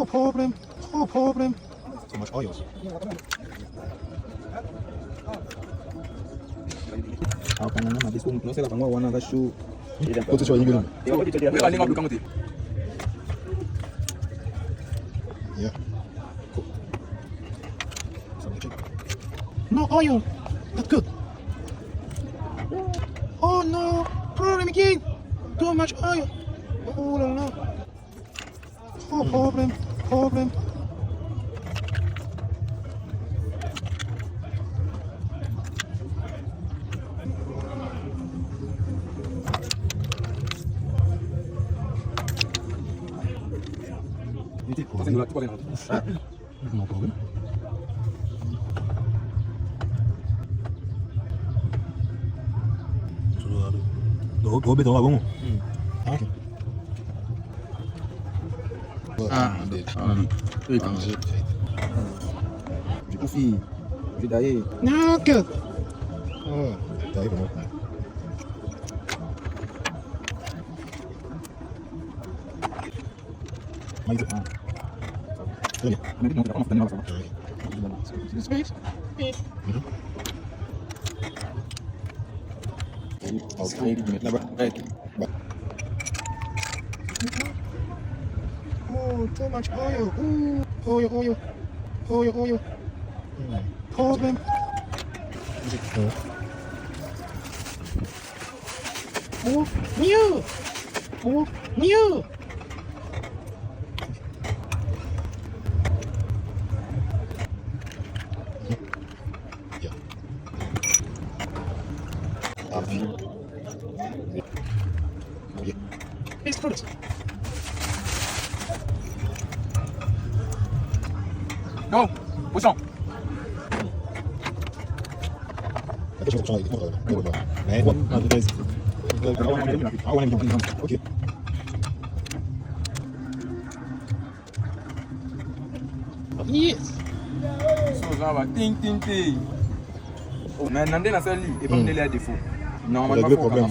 problem. No problem. Too much oil. How can I not this one? No, say that I'm one other shoe. Put it on you. Yeah. Cool. No oil. That's good. Oh no. Problem again. Too much oil. Oh no. Oh problem. Problem. No problem. Go bit of a okay. No good. Oh, die from Space. Oh, too much oil. Ooh, oil. Problem. Oh, new. Yeah. It's product. Go. What's on? Okay. Yes. So ça va. Ting. Oh, mais Nandé n'a pas lu. Et pas me à défaut. Non, on va pas problème.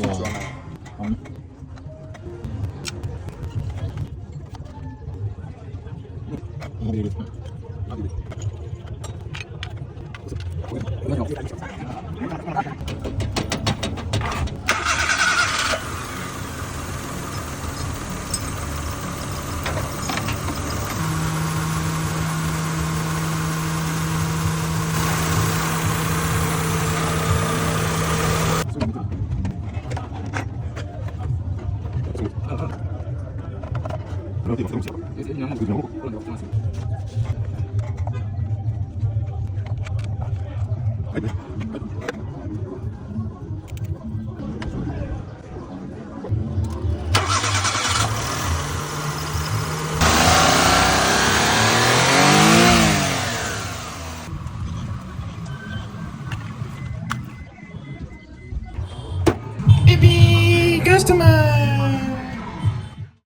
Baby customer.